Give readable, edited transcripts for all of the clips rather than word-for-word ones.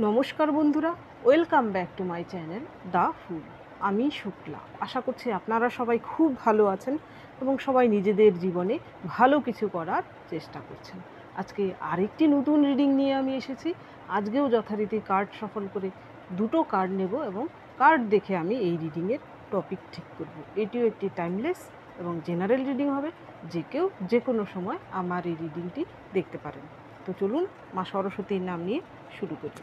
নমস্কার বন্ধুরা, welcome back to my channel the fool. আমি শুক্লা। আশা করছি আপনারা সবাই খুব ভালো আছেন এবং সবাই নিজেদের জীবনে ভালো কিছু করার চেষ্টা করছেন। আজকে আরেকটি নতুন রিডিং নিয়ে আমি এসেছি। আজকেও যথারীতি কার্ড সফল করে দুটো কার্ড নেব এবং কার্ড দেখে আমি এই রিডিংয়ের টপিক ঠিক করব। এটিও একটি টাইমলেস এবং জেনারেল রিডিং হবে, যে কেউ যে কোনো সময় আমার এই রিডিংটি দেখতে পারেন। তো চলুন মা সরস্বতীর নাম নিয়ে শুরু করি।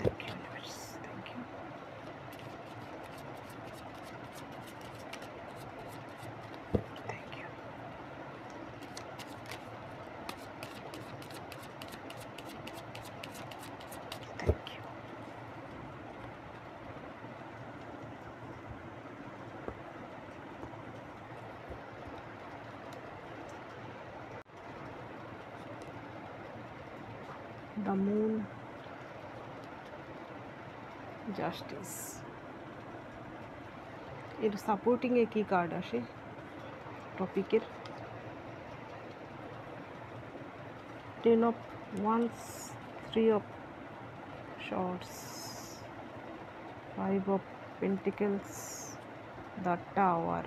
Thank you, universe. Thank you. Thank you. Thank you. The moon, justice. এর সাপোর্টিং এ কি কার্ড আসে টপিকের? 10 of wands, 3 of swords, 5 of pentacles, the tower।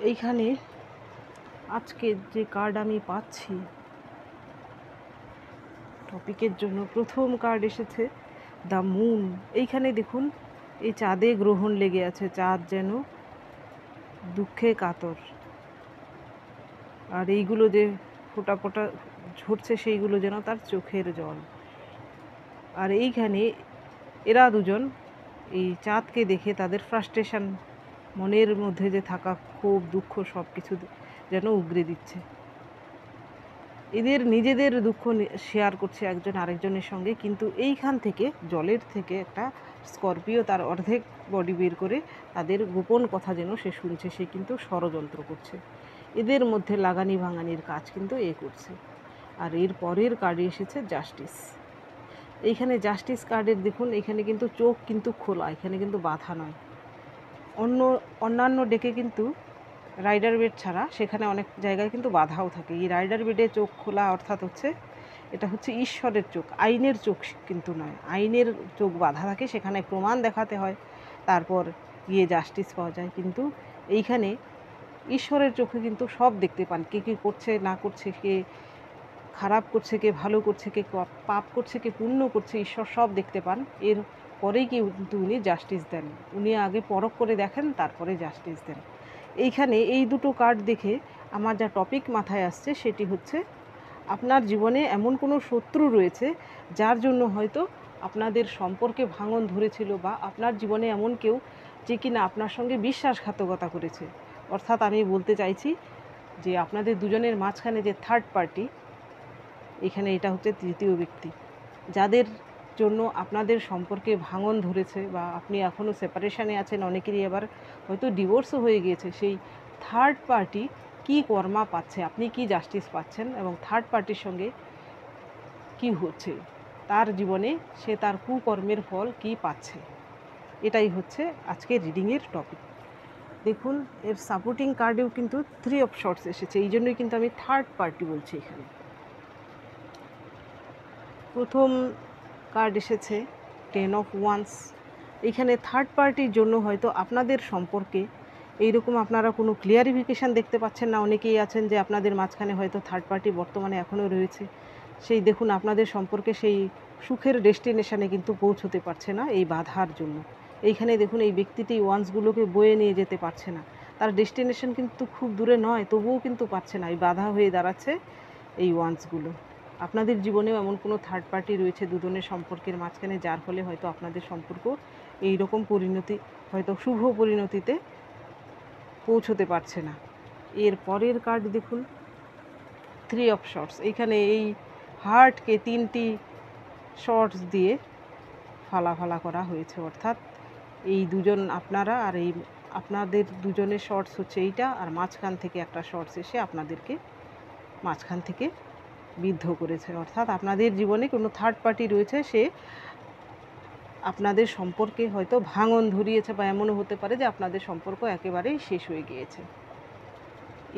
এইখানে আজকে যে কার্ড আমি পাচ্ছি টপিকের জন্য, প্রথম কার্ড এসেছে দ্য মুন। এইখানে দেখুন, এই চাঁদে গ্রহণ লেগে আছে, চাঁদ যেন দুঃখে কাতর, আর এইগুলো যে ফোঁটা ফোঁটা ঝরছে সেইগুলো যেন তার চোখের জল। আর এইখানে এরা দুজন এই চাঁদকে দেখে তাদের ফ্রাস্ট্রেশন, মনের মধ্যে যে থাকা ক্ষোভ দুঃখ সব কিছু যেন উগরে দিচ্ছে। এদের নিজেদের দুঃখ শেয়ার করছে একজন আরেকজনের সঙ্গে, কিন্তু এইখান থেকে জলের থেকে একটা স্করপিও তার অর্ধেক বডি বের করে তাদের গোপন কথা যেন সে শুনছে, সে কিন্তু ষড়যন্ত্র করছে। এদের মধ্যে লাগানি ভাঙানির কাজ কিন্তু এ করছে। আর এর পরের কার্ডে এসেছে জাস্টিস। এইখানে জাস্টিস কার্ডের দেখুন, এখানে কিন্তু চোখ কিন্তু খোলা, এখানে কিন্তু বাধা নয়। অন্যান্য ডেকে কিন্তু রাইডার বেড ছাড়া সেখানে অনেক জায়গায় কিন্তু বাধাও থাকে। এই রাইডার বেডে চোখ খোলা অর্থাৎ হচ্ছে এটা হচ্ছে ঈশ্বরের চোখ, আইনের চোখ কিন্তু নয়। আইনের চোখ বাধা থাকে, সেখানে প্রমাণ দেখাতে হয়, তারপর গিয়ে জাস্টিস পাওয়া যায়। কিন্তু এইখানে ঈশ্বরের চোখে কিন্তু সব দেখতে পান, কে কী করছে না করছে, কে খারাপ করছে, কে ভালো করছে, কে পাপ করছে, কে পুণ্য করছে, ঈশ্বর সব দেখতে পান। এর পরেই কিন্তু উনি জাস্টিস দেন। উনি আগে পরখ করে দেখেন, তারপরে জাস্টিস দেন। এইখানে এই দুটো কার্ড দেখে আমার যা টপিক মাথায় আসছে সেটি হচ্ছে, আপনার জীবনে এমন কোনো শত্রু রয়েছে যার জন্য হয়তো আপনাদের সম্পর্কে ভাঙন ধরেছিল, বা আপনার জীবনে এমন কেউ যে কিনা আপনার সঙ্গে বিশ্বাসঘাতকতা করেছে। অর্থাৎ আমি বলতে চাইছি যে আপনাদের দুজনের মাঝখানে যে থার্ড পার্টি, এখানে এটা হচ্ছে তৃতীয় ব্যক্তি, যাদের জন্য আপনাদের সম্পর্কে ভাঙন ধরেছে, বা আপনি এখনও সেপারেশানে আছেন, অনেকেরই আবার হয়তো ডিভোর্সও হয়ে গিয়েছে। সেই থার্ড পার্টি কি কর্মা পাচ্ছে, আপনি কি জাস্টিস পাচ্ছেন, এবং থার্ড পার্টির সঙ্গে কি হচ্ছে তার জীবনে, সে তার কুকর্মের ফল কি পাচ্ছে, এটাই হচ্ছে আজকের রিডিংয়ের টপিক। দেখুন, এর সাপোর্টিং কার্ডেও কিন্তু 3 অফ শর্টস এসেছে, এই জন্যই কিন্তু আমি থার্ড পার্টি বলছি। এখানে প্রথম কার্ড এসেছে 10 অফ ওয়ান্স। এখানে থার্ড পার্টির জন্য হয়তো আপনাদের সম্পর্কে এইরকম আপনারা কোনো ক্লিয়ারিফিকেশান দেখতে পাচ্ছেন না। অনেকেই আছেন যে আপনাদের মাঝখানে হয়তো থার্ড পার্টি বর্তমানে এখনও রয়েছে। সেই দেখুন, আপনাদের সম্পর্কে সেই সুখের ডেস্টিনেশানে কিন্তু পৌঁছতে পারছে না এই বাধার জন্য। এইখানে দেখুন, এই ব্যক্তিটি ওয়ান্সগুলোকে বয়ে নিয়ে যেতে পারছে না, তার ডেস্টিনেশন কিন্তু খুব দূরে নয়, তবুও কিন্তু পারছে না, এই বাধা হয়ে দাঁড়াচ্ছে এই ওয়ান্সগুলো। আপনাদের জীবনেও এমন কোনো থার্ড পার্টি রয়েছে দুজনের সম্পর্কের মাঝখানে, যার ফলে হয়তো আপনাদের সম্পর্ক এই রকম পরিণতি, হয়তো শুভ পরিণতিতে পৌঁছতে পারছে না। এর পরের কার্ড দেখুন, 3 অফ শর্টস। এইখানে এই হার্টকে 3টি শর্টস দিয়ে ফালা ফালা করা হয়েছে, অর্থাৎ এই দুজন আপনারা, আর এই আপনাদের দুজনের শর্টস হচ্ছে এইটা, আর মাঝখান থেকে একটা শর্টস এসে আপনাদেরকে মাঝখান থেকে বিদ্ধ করেছে। অর্থাৎ আপনাদের জীবনে কোনো থার্ড পার্টি রয়েছে, সে আপনাদের সম্পর্কে হয়তো ভাঙন ধরিয়েছে, বা এমনও হতে পারে যে আপনাদের সম্পর্ক একেবারেই শেষ হয়ে গিয়েছে।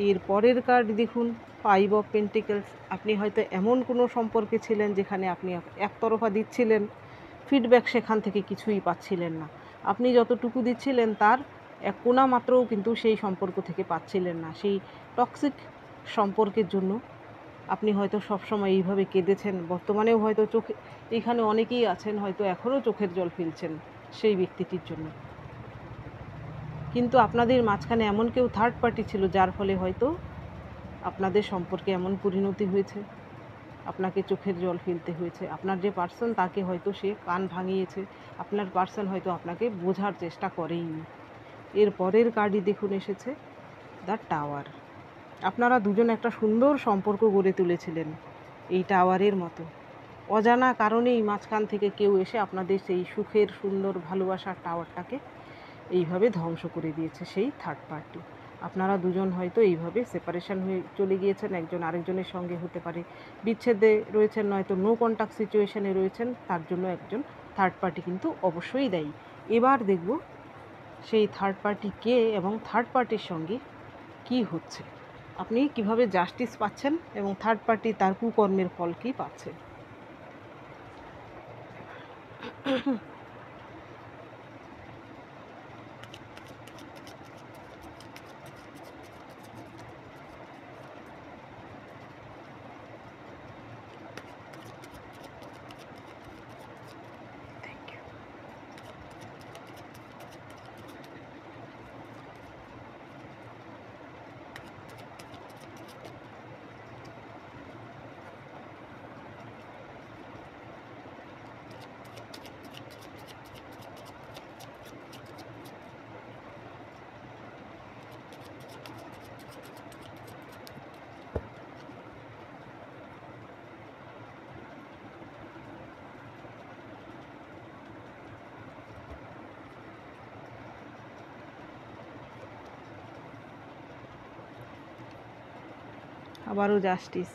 এর পরের কার্ড দেখুন, 5 অফ পেন্টিকেলস। আপনি হয়তো এমন কোনো সম্পর্কে ছিলেন যেখানে আপনি একতরফা দিচ্ছিলেন, ফিডব্যাক সেখান থেকে কিছুই পাচ্ছিলেন না। আপনি যতটুকু দিচ্ছিলেন তার এক কোণা মাত্রও কিন্তু সেই সম্পর্ক থেকে পাচ্ছিলেন না। সেই টক্সিক সম্পর্কের জন্য আপনি হয়তো সবসময় এইভাবে কেঁদেছেন। বর্তমানেও হয়তো চোখে, এখানে অনেকেই আছেন হয়তো এখনও চোখের জল ফেলছেন সেই ব্যক্তিটির জন্য। কিন্তু আপনাদের মাঝখানে এমন কেউ থার্ড পার্টি ছিল যার ফলে হয়তো আপনাদের সম্পর্কে এমন পরিণতি হয়েছে, আপনাকে চোখের জল ফেলতে হয়েছে। আপনার যে পার্সন তাকে হয়তো সে কান ভাঙিয়েছে, আপনার পার্সন হয়তো আপনাকে বোঝার চেষ্টা করেইনি। এর পরের কার্ডই দেখুন এসেছে দ্য টাওয়ার। আপনারা দুজন একটা সুন্দর সম্পর্ক গড়ে তুলেছিলেন এই টাওয়ারের মতো। অজানা কারণেই মাঝখান থেকে কেউ এসে আপনাদের সেই সুখের সুন্দর ভালোবাসার টাওয়ারটাকে এইভাবে ধ্বংস করে দিয়েছে সেই থার্ড পার্টি। আপনারা দুজন হয়তো এইভাবে সেপারেশন হয়ে চলে গিয়েছেন, একজন আরেকজনের সঙ্গে হতে পারে বিচ্ছেদে রয়েছেন, নয়তো নো কন্ট্যাক্ট সিচুয়েশনে রয়েছেন। তার জন্য একজন থার্ড পার্টি কিন্তু অবশ্যই দায়ী। এবার দেখব সেই থার্ড পার্টি কে এবং থার্ড পার্টির সঙ্গে কি হচ্ছে, আপনি কিভাবে জাস্টিস পাচ্ছেন এবং থার্ড পার্টি তার কুকর্মের ফল কী পাচ্ছে। আবারও জাস্টিস।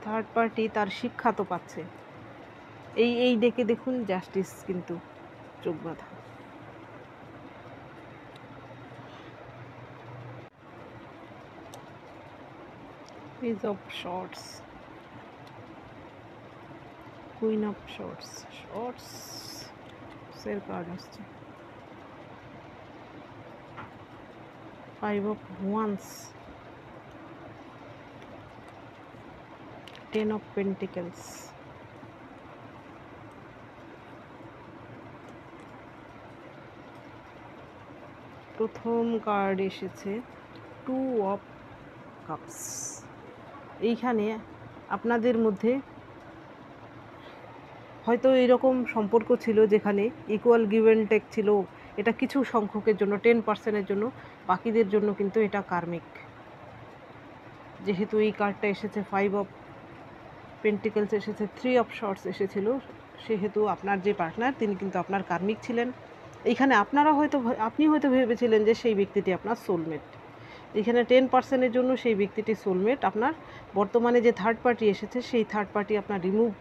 থার্ড পার্টি তার শিক্ষা তো পাচ্ছে। এই ডেকে দেখুন জাস্টিস কিন্তু চোখ বাঁধা। Page of swords, queen of swords, শর্টসের কার্ড আসছে, 5 অফ ওয়ান্স, 10 অফ পেন্টিকেলস। প্রথম কার্ড এসেছে 2 অফ কাপস। এইখানে আপনাদের মধ্যে হয়তো এরকম সম্পর্ক ছিল যেখানে ইকুয়াল গিভ অ্যান্ড টেক ছিল। এটা কিছু সংখ্যকের জন্য, 10%-এর জন্য, বাকিদের জন্য কিন্তু এটা কার্মিক। যেহেতু এই কার্ডটা এসেছে 5 অফ পেন্টিকেলস এসেছে, 3 অফ শর্টস এসেছিল, সেহেতু আপনার যে পার্টনার তিনি কিন্তু আপনার কার্মিক ছিলেন। এইখানে আপনি হয়তো ভেবেছিলেন যে সেই ব্যক্তিটি আপনার সোলমেট। এখানে 10%-এর জন্য সেই ব্যক্তিটি সোলমেট। আপনার বর্তমানে যে থার্ড পার্টি এসেছে সেই থার্ড পার্টি আপনার রিমুভ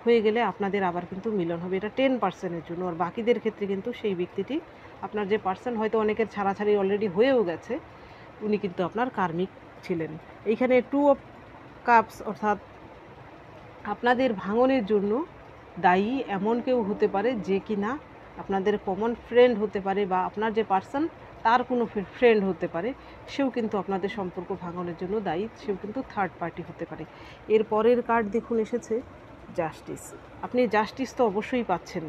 হয়ে গেলে আপনাদের আবার কিন্তু মিলন হবে। এটা 10%-এর জন্য। আর বাকিদের ক্ষেত্রে কিন্তু সেই ব্যক্তিটি আপনার যে পার্সন, হয়তো অনেকের ছাড়াছাড়ি অলরেডি হয়েও গেছে, উনি কিন্তু আপনার কার্মিক ছিলেন। এইখানে 2 অফ কাপস অর্থাৎ আপনাদের ভাঙনের জন্য দায়ী এমন কেউ হতে পারে যে কিনা আপনাদের কমন ফ্রেন্ড হতে পারে, বা আপনার যে পার্সন তার কোনো ফ্রেন্ড হতে পারে, সেও কিন্তু আপনাদের সম্পর্ক ভাঙনের জন্য দায়ী। সেও কিন্তু থার্ড পার্টি হতে পারে। এর পরের কার্ড দেখুন এসেছে জাস্টিস। আপনি জাস্টিস তো অবশ্যই পাচ্ছেন।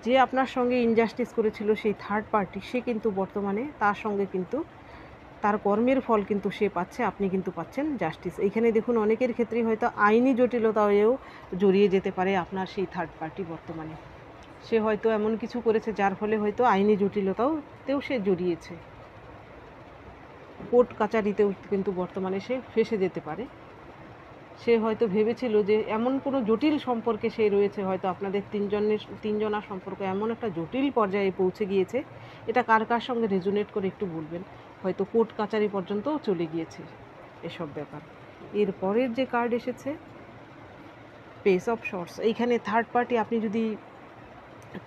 যে আপনার সঙ্গে ইনজাস্টিস করেছিল সেই থার্ড পার্টি, সে কিন্তু বর্তমানে তার সঙ্গে কিন্তু তার কর্মের ফল কিন্তু সে পাচ্ছে, আপনি কিন্তু পাচ্ছেন জাস্টিস। এইখানে দেখুন অনেকের ক্ষেত্রেই হয়তো আইনি জটিলতায়ও জড়িয়ে যেতে পারে আপনার সেই থার্ড পার্টি। বর্তমানে সে হয়তো এমন কিছু করেছে যার ফলে হয়তো আইনি জটিলতাতেও সে জড়িয়েছে, কোর্ট কাচারিতেও কিন্তু বর্তমানে সে ফেঁসে যেতে পারে। সে হয়তো ভেবেছিল যে এমন কোনো জটিল সম্পর্কে সে রয়েছে, হয়তো আপনাদের তিনজনার সম্পর্ক এমন একটা জটিল পর্যায়ে পৌঁছে গিয়েছে, এটা কার কার সঙ্গে রেজোনেট করে একটু বলবেন। হয়তো কোর্ট কাচারি পর্যন্তও চলে গিয়েছে এসব ব্যাপার। এর পরের যে কার্ড এসেছে পেজ অফ শর্টস। এইখানে থার্ড পার্টি, আপনি যদি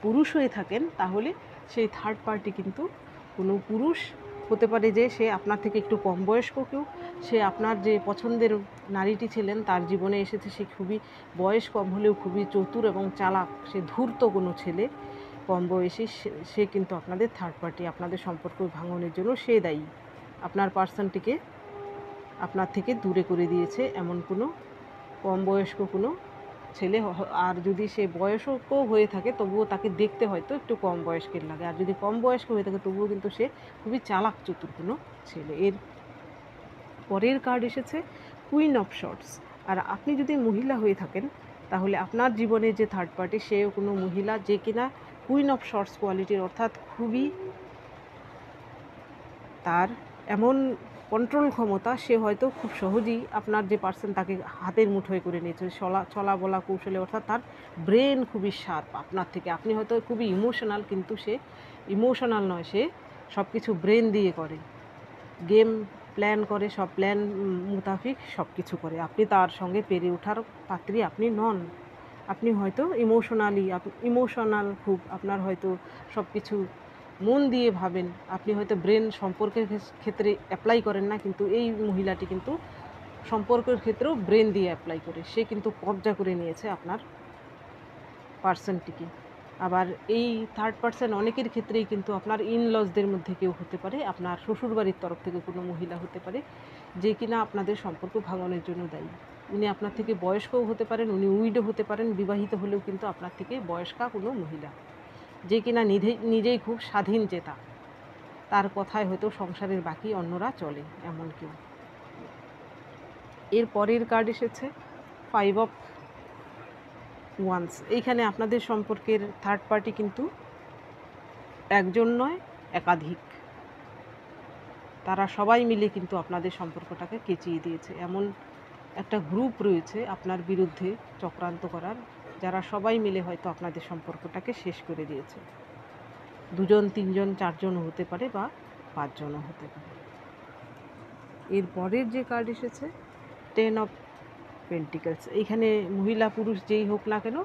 পুরুষ হয়ে থাকেন তাহলে সেই থার্ড পার্টি কিন্তু কোনো পুরুষ হতে পারে যে সে আপনার থেকে একটু কম বয়স্ক কেউ, সে আপনার যে পছন্দের নারীটি ছিলেন তার জীবনে এসেছে, সে খুবই বয়স কম হলেও খুবই চতুর এবং চালাক, সে ধূর্ত কোনো ছেলে কম বয়সী, সে কিন্তু আপনাদের থার্ড পার্টি, আপনাদের সম্পর্ক ভাঙনের জন্য সে দায়ী। আপনার পার্সনটিকে আপনার থেকে দূরে করে দিয়েছে এমন কোনো কম বয়স্ক কোনো ছেলে, আর যদি সে বয়স্ক হয়ে থাকে তবুও তাকে দেখতে হয়তো একটু কম বয়স্কের লাগে, আর যদি কম বয়স্ক হয়ে থাকে তবুও কিন্তু সে খুবই চালাক চতুর কোনো ছেলে। এর পরের কার্ড এসেছে কুইন অফ শর্টস। আর আপনি যদি মহিলা হয়ে থাকেন তাহলে আপনার জীবনে যে থার্ড পার্টি সেও কোনো মহিলা যে কিনা কুইন অফ শর্টস কোয়ালিটির, অর্থাৎ খুবই তার এমন কন্ট্রোল ক্ষমতা, সে হয়তো খুব সহজেই আপনার যে পার্সন তাকে হাতের মুঠোয় করে নিয়েছে, চলা বলা কৌশলে, অর্থাৎ তার ব্রেন খুবই শার্প আপনার থেকে। আপনি হয়তো খুবই ইমোশনাল, কিন্তু সে ইমোশনাল নয়, সে সব কিছু ব্রেন দিয়ে করে, গেম প্ল্যান করে, সব প্ল্যান মোতাবিক সব কিছু করে। আপনি তার সঙ্গে পেরে ওঠার পাত্রী আপনি নন। আপনি হয়তো ইমোশনাল খুব, আপনার হয়তো সব কিছু মন দিয়ে ভাবেন, আপনি হয়তো ব্রেন সম্পর্কের ক্ষেত্রে অ্যাপ্লাই করেন না, কিন্তু এই মহিলাটি কিন্তু সম্পর্কের ক্ষেত্রেও ব্রেন দিয়ে অ্যাপ্লাই করে, সে কিন্তু কবজা করে নিয়েছে আপনার পার্সনটিকে। আবার এই থার্ড পার্সন অনেকের ক্ষেত্রেই কিন্তু আপনার ইনলজদের মধ্যে কেউ হতে পারে, আপনার শ্বশুরবাড়ির তরফ থেকে কোনো মহিলা হতে পারে যে কিনা আপনাদের সম্পর্ক ভাঙনের জন্য দায়ী। উনি আপনার থেকে বয়স্কও হতে পারেন, উনি উইডো হতে পারেন, বিবাহিত হলেও কিন্তু আপনার থেকে বয়স্কা কোনো মহিলা যে কিনা নিজেই খুব স্বাধীন চেতা, তার কথায় হয়তো সংসারের বাকি অন্যরা চলে, এমন কেউ। এর পরের কার্ড এসেছে 5 অফ ওয়ান্স। এইখানে আপনাদের সম্পর্কের থার্ড পার্টি কিন্তু একজন নয়, একাধিক, তারা সবাই মিলে কিন্তু আপনাদের সম্পর্কটাকে কেচিয়ে দিয়েছে। এমন একটা গ্রুপ রয়েছে আপনার বিরুদ্ধে চক্রান্ত করার, যারা সবাই মিলে হয়তো আপনাদের সম্পর্কটাকে শেষ করে দিয়েছে। 2 জন 3 জন 4 জন হতে পারে, বা 5 জনও হতে পারে। এর পরের যে কার্ড এসেছে 10 অফ পেন্টিকলস। এইখানে মহিলা পুরুষ যেই হোক না কেন,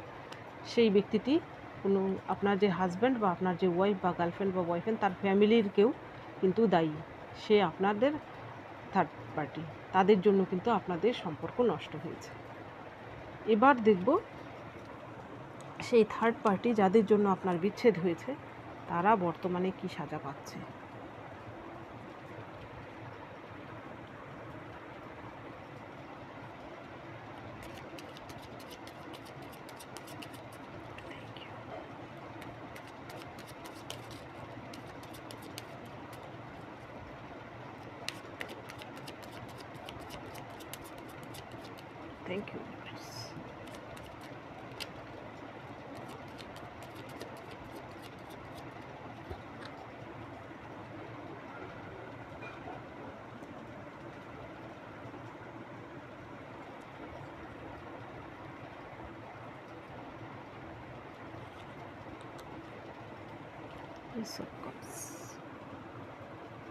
সেই ব্যক্তিটি কোনো আপনার যে হাজব্যান্ড বা আপনার যে ওয়াইফ বা গার্লফ্রেন্ড বা বয়ফ্রেন্ড, তার ফ্যামিলির কেউ কিন্তু দায়ী, সে আপনাদের থার্ড পার্টি, তাদের জন্য কিন্তু আপনাদের সম্পর্ক নষ্ট হয়েছে। এবার দেখব সেই থার্ড পার্টি যাদের জন্য আপনার বিচ্ছেদ হয়েছে তারা বর্তমানে কি সাজা পাচ্ছে। Thank you.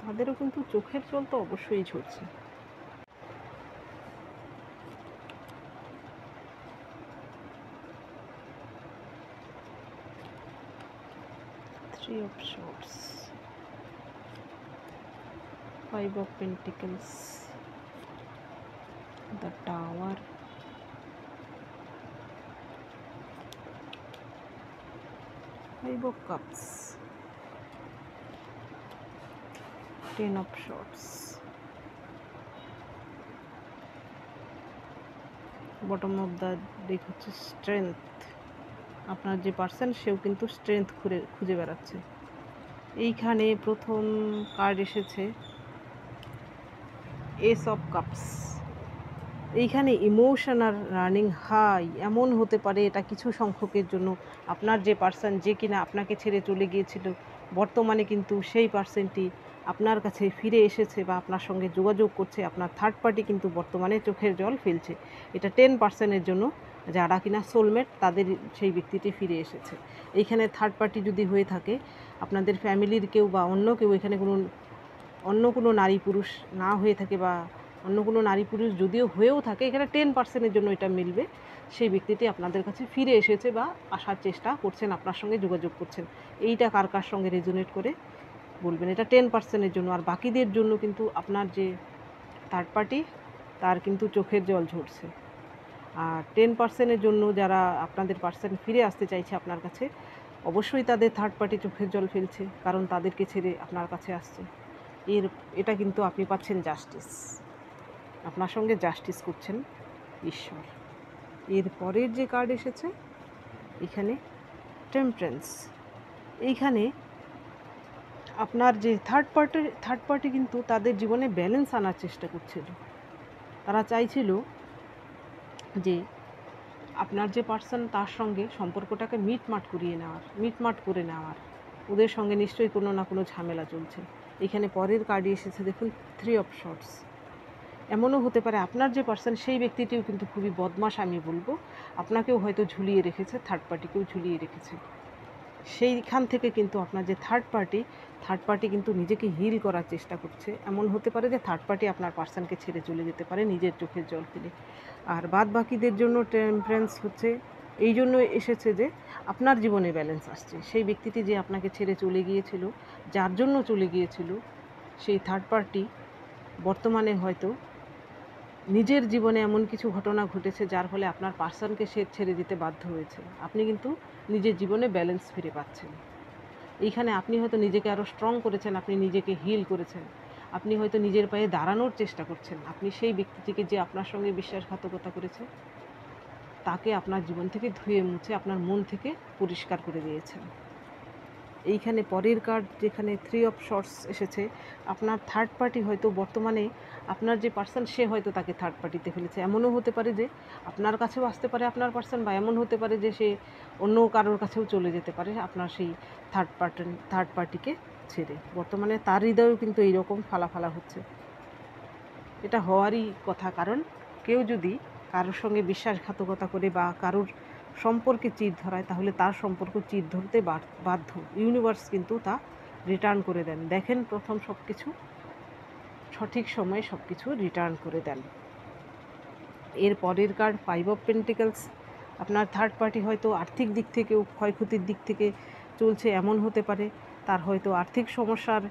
তাদেরও কিন্তু চোখের জল তো অবশ্যই ঝরছে। Three of Swords, 5 of Pentacles, the Tower, 5 of Cups, 10 of Swords, bottom of the deck হচ্ছে স্ট্রেংথ। আপনার যে পার্সন সেও কিন্তু স্ট্রেংথ খুঁজে বেড়াচ্ছে। এইখানে প্রথম কার্ড এসেছে এস অফ কাপস। এইখানে ইমোশনাল রানিং হাই, এমন হতে পারে এটা কিছু সংখ্যকের জন্য আপনার যে পার্সন যে কিনা আপনাকে ছেড়ে চলে গিয়েছিল, বর্তমানে কিন্তু সেই পার্সনটি আপনার কাছে ফিরে এসেছে বা আপনার সঙ্গে যোগাযোগ করছে। আপনার থার্ড পার্টি কিন্তু বর্তমানে চোখের জল ফেলছে। এটা 10% জন্য, যারা কিনা সোলমেট তাদের সেই ব্যক্তিটি ফিরে এসেছে। এইখানে থার্ড পার্টি যদি হয়ে থাকে আপনাদের ফ্যামিলির কেউ বা অন্য কেউ, এখানে অন্য কোনো নারী পুরুষ না হয়ে থাকে, বা অন্য কোনো নারী পুরুষ যদিও হয়েও থাকে, এখানে 10% জন্য এটা মিলবে। সেই ব্যক্তিটি আপনাদের কাছে ফিরে এসেছে বা আসার চেষ্টা করছেন, আপনার সঙ্গে যোগাযোগ করছেন। এইটা কার কার সঙ্গে রেজোনেট করে বলবেন। এটা 10%-এর জন্য, আর বাকিদের জন্য কিন্তু আপনার যে থার্ড পার্টি তার কিন্তু চোখের জল ঝরছে। আর 10%-এর জন্য যারা আপনাদের পার্সন ফিরে আসতে চাইছে আপনার কাছে, অবশ্যই তাদের থার্ড পার্টি চোখের জল ফেলছে, কারণ তাদেরকে ছেড়ে আপনার কাছে আসছে। এটা কিন্তু আপনি পাচ্ছেন জাস্টিস, আপনার সঙ্গে জাস্টিস করছেন ঈশ্বর। এর পরের যে কার্ড এসেছে এখানে টেম্পারেন্স। এইখানে আপনার যে থার্ড পার্টি কিন্তু তাদের জীবনে ব্যালেন্স আনার চেষ্টা করছিল। তারা চাইছিল যে আপনার যে পার্সন তার সঙ্গে সম্পর্কটাকে মিটমাট করে নেওয়ার। ওদের সঙ্গে নিশ্চয়ই কোনো না কোনো ঝামেলা চলছে। এখানে পরের কার্ডে এসেছে দেখুন 3 অফ শর্টস। এমনও হতে পারে আপনার যে পার্সন সেই ব্যক্তিটিও কিন্তু খুবই বদমাশ, আমি বলবো। আপনাকেও হয়তো ঝুলিয়ে রেখেছে, থার্ড পার্টিকেও ঝুলিয়ে রেখেছে। সেইখান থেকে কিন্তু আপনার যে থার্ড পার্টি কিন্তু নিজেকে হিল করার চেষ্টা করছে। এমন হতে পারে যে থার্ড পার্টি আপনার পার্সনকে ছেড়ে চলে যেতে পারে নিজের চোখের জল ফেলে। আর বাদ বাকিদের জন্য টেম্পারেন্স হচ্ছে এই জন্য এসেছে যে আপনার জীবনে ব্যালেন্স আসছে। সেই ব্যক্তিটি যে আপনাকে ছেড়ে চলে গিয়েছিল, যার জন্য চলে গিয়েছিল, সেই থার্ড পার্টি বর্তমানে হয়তো নিজের জীবনে এমন কিছু ঘটনা ঘটেছে যার ফলে আপনার পার্সনকে সে ছেড়ে দিতে বাধ্য হয়েছে। আপনি কিন্তু নিজের জীবনে ব্যালেন্স ফিরে পাচ্ছেন। এইখানে আপনি হয়তো নিজেকে আরও স্ট্রং করেছেন, আপনি নিজেকে হিল করেছেন, আপনি হয়তো নিজের পায়ে দাঁড়ানোর চেষ্টা করছেন। আপনি সেই ব্যক্তিটিকে যে আপনার সঙ্গে বিশ্বাসঘাতকতা করেছে তাকে আপনার জীবন থেকে ধুয়ে মুছে আপনার মন থেকে পরিষ্কার করে দিয়েছেন। এইখানে পরের কার্ড যেখানে 3 অফ শর্টস এসেছে, আপনার থার্ড পার্টি হয়তো বর্তমানে আপনার যে পার্সন সে হয়তো তাকে থার্ড পার্টিতে ফেলেছে। এমনও হতে পারে যে আপনার কাছেও আসতে পারে আপনার পার্সন, বা এমন হতে পারে যে সে অন্য কারোর কাছেও চলে যেতে পারে আপনার সেই থার্ড পার্টিকে ছেড়ে। বর্তমানে তার হৃদয়েও কিন্তু এইরকম ফালা হচ্ছে। এটা হওয়ারই কথা, কারণ কেউ যদি কারোর সঙ্গে বিশ্বাসঘাতকতা করে বা কারোর সম্পর্কে চির ধরায়, তাহলে তার সম্পর্ক চির ধরতে বাধ্য। ইউনিভার্স কিন্তু তা রিটার্ন করে দেন। দেখেন প্রথম সব কিছু সঠিক সময়ে সব কিছু রিটার্ন করে দেন। এর পরের কার্ড 5 অফ পেন্টিকলস। আপনার থার্ড পার্টি হয়তো আর্থিক দিক থেকেও ক্ষয়ক্ষতির দিক থেকে চলছে। এমন হতে পারে তার হয়তো আর্থিক সমস্যার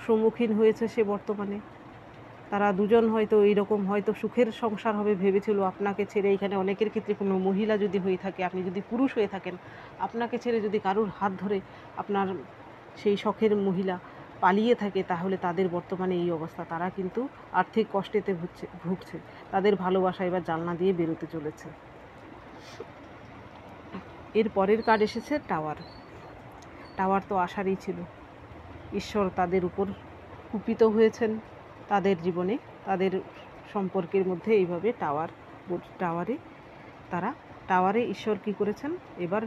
সম্মুখীন হয়েছে সে বর্তমানে। তারা দুজন হয়তো এইরকম হয়তো সুখের সংসার হবে ভেবেছিল, আপনাকে ছেড়ে। এখানে অনেকের ক্ষেত্রে কোনো মহিলা যদি হয়ে থাকে, আপনি যদি পুরুষ হয়ে থাকেন, আপনাকে ছেড়ে যদি কারুর হাত ধরে আপনার সেই শখের মহিলা পালিয়ে থাকে, তাহলে তাদের বর্তমানে এই অবস্থা। তারা কিন্তু আর্থিক কষ্টেতে ভুগছে। তাদের ভালোবাসা এবার জানলা দিয়ে বেরোতে চলেছে। এর পরের কার্ড এসেছে টাওয়ার তো আসারই ছিল। ঈশ্বর তাদের উপর কুপিত হয়েছেন তাদের জীবনে, তাদের সম্পর্কের মধ্যে এইভাবে টাওয়ারে ঈশ্বর কী করেছেন, এবার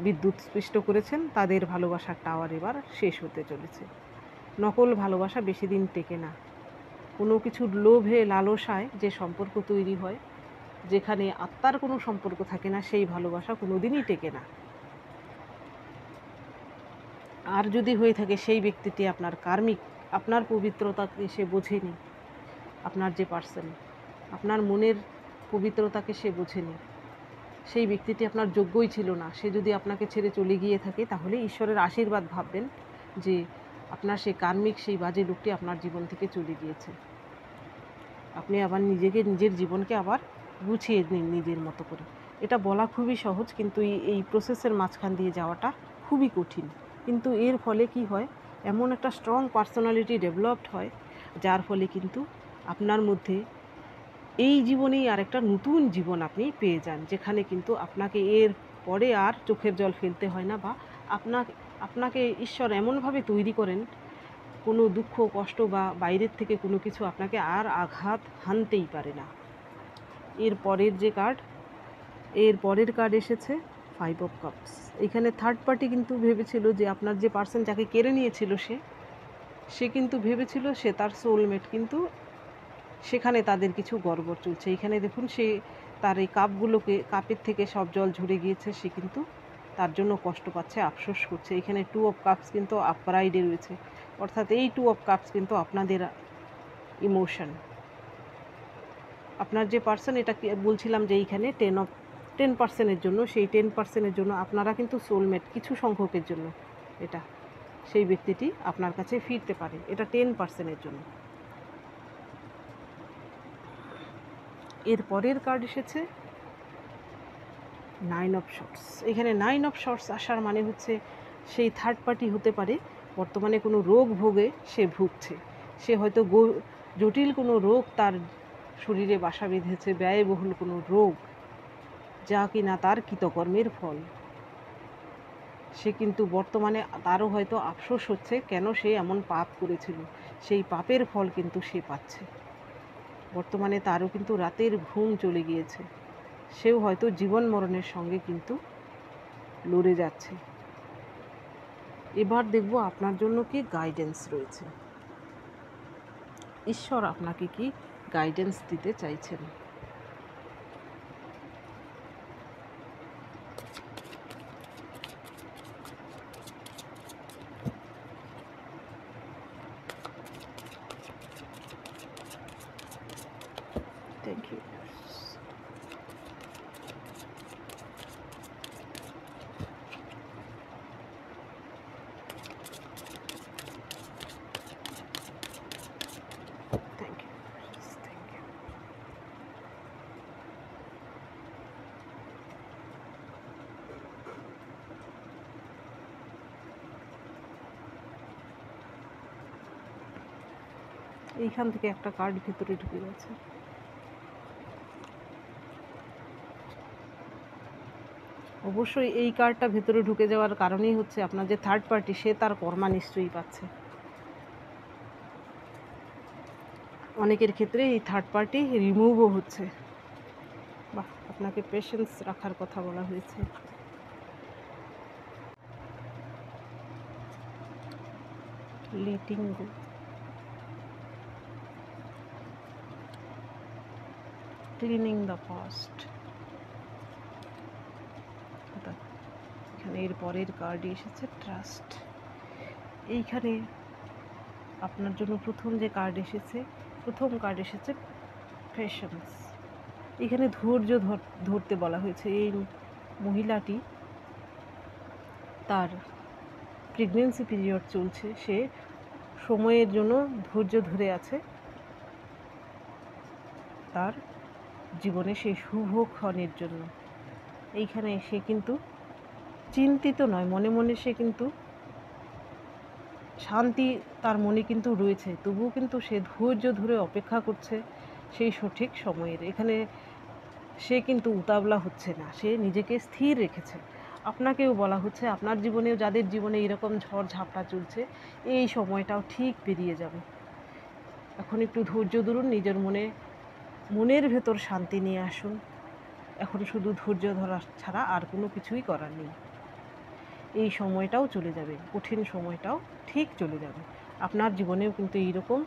বিদ্যুৎ স্পৃষ্ট করেছেন। তাদের ভালোবাসার টাওয়ার এবার শেষ হতে চলেছে। নকল ভালোবাসা বেশি দিন টেকে না। কোনো কিছুর লোভে লালসায় যে সম্পর্ক তৈরি হয়, যেখানে আত্মার কোনো সম্পর্ক থাকে না, সেই ভালোবাসা কোনো দিনই টেকে না। আর যদি হয়ে থাকে সেই ব্যক্তিটি আপনার কার্মিক, আপনার পবিত্রতাকে সে বোঝেনি। আপনার যে পার্সন, আপনার মনের পবিত্রতাকে সে বোঝেনি। সেই ব্যক্তিটি আপনার যোগ্যই ছিল না। সে যদি আপনাকে ছেড়ে চলে গিয়ে থাকে, তাহলে ঈশ্বরের আশীর্বাদ ভাববেন যে আপনার সেই কার্মিক, সেই বাজে লোকটি আপনার জীবন থেকে চলে গিয়েছে। আপনি আবার নিজের জীবনকে আবার গুছিয়ে নিন নিজের মতো করে। এটা বলা খুবই সহজ, কিন্তু এই প্রসেসের মাঝখান দিয়ে যাওয়াটা খুবই কঠিন। কিন্তু এর ফলে কি হয়, এমন একটা স্ট্রং পার্সোনালিটি ডেভেলপড হয়, যার ফলে কিন্তু আপনার মধ্যে এই জীবনেই আর একটা নতুন জীবন আপনি পেয়ে যান, যেখানে কিন্তু আপনাকে এর পরে আর চোখের জল ফেলতে হয় না, বা আপনাকে ঈশ্বর এমনভাবে তৈরি করেন, কোনো দুঃখ কষ্ট বা বাইরের থেকে কোনো কিছু আপনাকে আর আঘাত হানতেই পারে না। এর পরের কার্ড এসেছে 5 অফ কাপস। এখানে থার্ড পার্টি কিন্তু ভেবেছিল যে আপনার যে পার্সন যাকে কেড়ে নিয়েছিল সে কিন্তু ভেবেছিল সে তার সোলমেট, কিন্তু সেখানে তাদের কিছু গড়বড় চলছে। এখানে দেখুন সে তার এই কাপের থেকে সব জল ঝরে গিয়েছে, সে কিন্তু তার জন্য কষ্ট পাচ্ছে, আফসোস করছে। এখানে 2 অফ কাপস কিন্তু আপরাইডে রয়েছে, অর্থাৎ এই 2 অফ কাপস কিন্তু আপনাদের ইমোশন। আপনার যে পার্সন, এটা বলছিলাম যে এইখানে 10%-এর জন্য, সেই 10%-এর জন্য আপনারা কিন্তু সোলমেট কিছু সংখ্যকের জন্য। এটা সেই ব্যক্তিটি আপনার কাছে ফিরতে পারে। এটা 10%-এর জন্য। এর পরের কার্ড এসেছে 9 অফ শর্টস। এখানে 9 অফ শর্টস আসার মানে হচ্ছে সেই থার্ড পার্টি হতে পারে বর্তমানে কোনো রোগ ভোগে সে ভুগছে। সে হয়তো জটিল কোনো রোগ তার শরীরে বাসা বেঁধেছে, ব্যয়বহুল কোনো রোগ, যা কিনা তার কৃতকর্মের ফল। সে কিন্তু বর্তমানে তারও হয়তো আফসোস হচ্ছে কেন সে এমন পাপ করেছিল, সেই পাপের ফল কিন্তু সে পাচ্ছে। বর্তমানে তারও কিন্তু রাতের ঘুম চলে গিয়েছে, সেও হয়তো জীবন মরণের সঙ্গে কিন্তু লড়ে যাচ্ছে। এবার দেখব আপনার জন্য কি গাইডেন্স রয়েছে, ঈশ্বর আপনাকে কি গাইডেন্স দিতে চাইছেন। Thank you. Thank you. Thank you. এইখান থেকে একটা কার্ড ভিতরে ঢুকে গেছে। অবশ্যই এই কার্ডটা ভেতরে ঢুকে যাওয়ার কারণেই হচ্ছে আপনার যে থার্ড পার্টি, সে তার কর্মা নিশ্চয়ই পাচ্ছে। অনেকের ক্ষেত্রে এই থার্ড পার্টি রিমুভও হচ্ছে। বাহ, আপনাকে পেশেন্স রাখার কথা বলা হয়েছে। Letting go, cleaning the past. এখানে এর পরের কার্ডই এসেছে ট্রাস্ট। এইখানে আপনার জন্য প্রথম কার্ড এসেছে পেশেন্স। এখানে ধৈর্য ধরতে বলা হয়েছে। এই মহিলাটি, তার প্রেগনেন্সি পিরিয়ড চলছে, সে সময়ের জন্য ধৈর্য ধরে আছে তার জীবনে সেই শুভক্ষণের জন্য। এইখানে সে কিন্তু চিন্তিত নয়, মনে মনে সে কিন্তু শান্তি তার মনে কিন্তু রয়েছে, তবুও কিন্তু সে ধৈর্য ধরে অপেক্ষা করছে সেই সঠিক সময়ের। এখানে সে কিন্তু উতাবলা হচ্ছে না, সে নিজেকে স্থির রেখেছে। আপনাকেও বলা হচ্ছে আপনার জীবনেও, যাদের জীবনে এরকম ঝড় ঝাপটা চলছে, এই সময়টাও ঠিক পেরিয়ে যাবে। এখন একটু ধৈর্য ধরুন, নিজের মনের ভেতর শান্তি নিয়ে আসুন। এখন শুধু ধৈর্য ধরা ছাড়া আর কোনো কিছুই করার নেই। এই সময়টাও চলে যাবে, কঠিন সময়টাও ঠিক চলে যাবে। আপনার জীবনেও কিন্তু এইরকম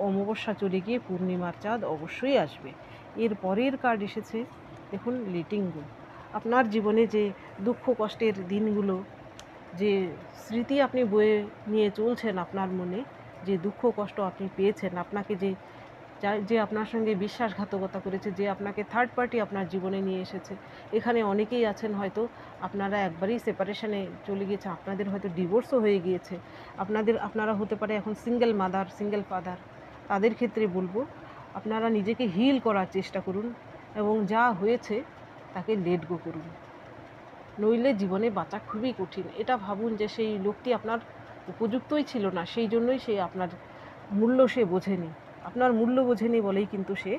অমাবস্যা চলে গিয়ে পূর্ণিমার চাঁদ অবশ্যই আসবে। এর পরের কার্ড এসেছে দেখুন, লেটিং গো। আপনার জীবনে যে দুঃখ কষ্টের দিনগুলো, যে স্মৃতি আপনি বয়ে নিয়ে চলছেন, আপনার মনে যে দুঃখ কষ্ট আপনি পেয়েছেন, আপনাকে যে আপনার সঙ্গে বিশ্বাসঘাতকতা করেছে, যে আপনাকে থার্ড পার্টি আপনার জীবনে নিয়ে এসেছে। এখানে অনেকেই আছেন হয়তো আপনারা একবারই সেপারেশনে চলে গিয়েছে, আপনাদের হয়তো ডিভোর্সও হয়ে গিয়েছে, আপনারা হতে পারে এখন সিঙ্গেল মাদার, সিঙ্গেল ফাদার। তাদের ক্ষেত্রে বলবো আপনারা নিজেকে হিল করার চেষ্টা করুন এবং যা হয়েছে তাকে লেট গো করুন, নইলে জীবনে বাঁচা খুবই কঠিন। এটা ভাবুন যে সেই লোকটি আপনার উপযুক্তই ছিল না, সেই জন্যই সে আপনার মূল্য সে বোঝেনি, আপনার মূল্য বোঝেনি বলেই কিন্তু সে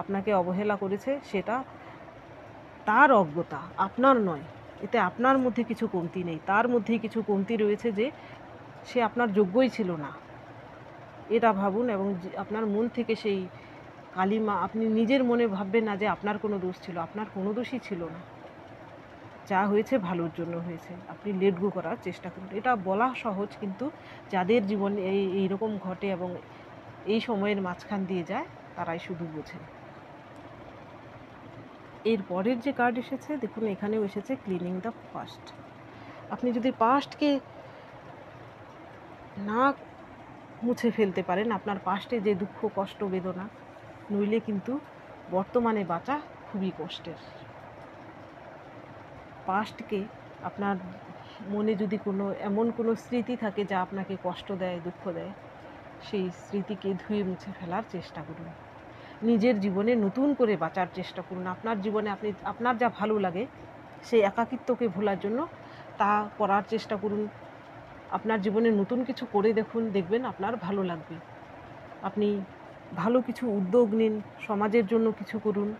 আপনাকে অবহেলা করেছে। সেটা তার অজ্ঞতা, আপনার নয়। এতে আপনার মধ্যে কিছু কমতি নেই, তার মধ্যেই কিছু কমতি রয়েছে, যে সে আপনার যোগ্যই ছিল না। এটা ভাবুন এবং আপনার মন থেকে সেই কালিমা, আপনি নিজের মনে ভাববেন না যে আপনার কোনো দোষ ছিল, আপনার কোনো দোষই ছিল না। যা হয়েছে ভালোর জন্য হয়েছে, আপনি লেট গো করার চেষ্টা করুন। এটা বলা সহজ, কিন্তু যাদের জীবনে এইরকম ঘটে এবং এই সময়ের মাঝখান দিয়ে যায়, তারাই শুধু বোঝেন। এর পরের যে কার্ড এসেছে দেখুন, এখানেও এসেছে ক্লিনিং দ্য পাস্ট। আপনি যদি পাস্টকে না মুছে ফেলতে পারেন, আপনার পাস্টে যে দুঃখ কষ্ট বেদনা, নইলে কিন্তু বর্তমানে বাঁচা খুবই কষ্টের। পাস্টকে আপনার মনে যদি এমন কোনো স্মৃতি থাকে যা আপনাকে কষ্ট দেয়, দুঃখ দেয়, সেই স্মৃতিকে ধুয়ে মুছে ফেলার চেষ্টা করুন। নিজের জীবনে নতুন করে বাঁচার চেষ্টা করুন। আপনার জীবনে আপনার যা ভালো লাগে সেই একাকিত্বকে ভোলার জন্য তা করার চেষ্টা করুন। আপনার জীবনে নতুন কিছু করে দেখবেন আপনার ভালো লাগবে। আপনি ভালো কিছু উদ্যোগ নিন, সমাজের জন্য কিছু করুন,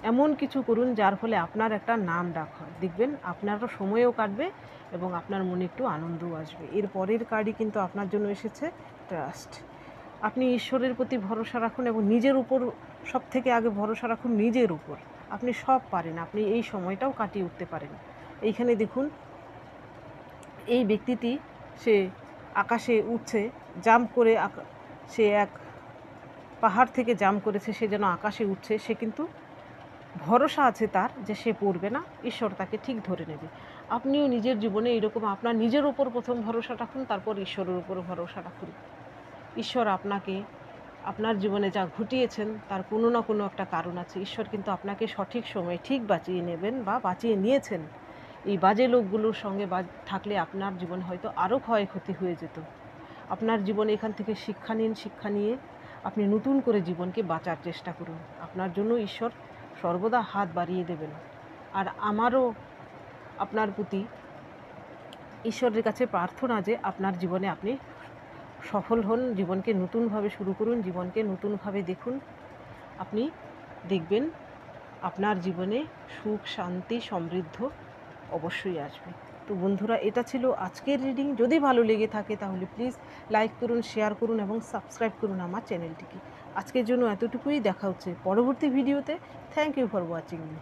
এমন কিছু করুন যার ফলে আপনার একটা নাম ডাক হয়। দেখবেন আপনারও সময়ও কাটবে এবং আপনার মনে একটু আনন্দও আসবে। এর পরের কার্ডই কিন্তু আপনার জন্য এসেছে ট্রাস্ট। আপনি ঈশ্বরের প্রতি ভরসা রাখুন এবং নিজের উপর সবথেকে আগে ভরসা রাখুন, নিজের উপর। আপনি সব পারেন, আপনি এই সময়টাও কাটিয়ে উঠতে পারেন। এইখানে দেখুন এই ব্যক্তিটি সে আকাশে উঠছে, জাম্প করে সে এক পাহাড় থেকে জাম্প করেছে, সে যেন আকাশে উঠছে। সে কিন্তু ভরসা আছে তার যে সে পড়বে না, ঈশ্বর তাকে ঠিক ধরে নেবে। আপনিও নিজের জীবনে এরকম আপনার নিজের উপর প্রথম ভরসা রাখুন, তারপর ঈশ্বরের উপর ভরসা রাখুন। ঈশ্বর আপনাকে আপনার জীবনে যা ঘটিয়েছেন তার কোনো না কোনো একটা কারণ আছে। ঈশ্বর কিন্তু আপনাকে সঠিক সময়ে ঠিক বাঁচিয়ে নেবেন বা বাঁচিয়ে নিয়েছেন। এই বাজে লোকগুলোর সঙ্গে থাকলে আপনার জীবন হয়তো আরও ক্ষয়ক্ষতি হয়ে যেত। আপনার জীবনে এখান থেকে শিক্ষা নিন, শিক্ষা নিয়ে আপনি নতুন করে জীবনকে বাঁচার চেষ্টা করুন। আপনার জন্য ঈশ্বর সর্বদা হাত বাড়িয়ে দেবেন। আর আমারও আপনার প্রতি ঈশ্বরের কাছে প্রার্থনা যে আপনার জীবনে আপনি সফল হন, জীবনকে নতুনভাবে শুরু করুন, জীবনকে নতুনভাবে দেখুন। আপনি দেখবেন আপনার জীবনে সুখ, শান্তি, সমৃদ্ধ অবশ্যই আসবে। তো বন্ধুরা, এটা ছিল আজকের রিডিং। যদি ভালো লেগে থাকে তাহলে প্লিজ লাইক করুন, শেয়ার করুন এবং সাবস্ক্রাইব করুন আমার চ্যানেলটিকে। আজকের জন্য এতটুকুই। দেখা হচ্ছে পরবর্তী ভিডিওতে। Thank you for watching me.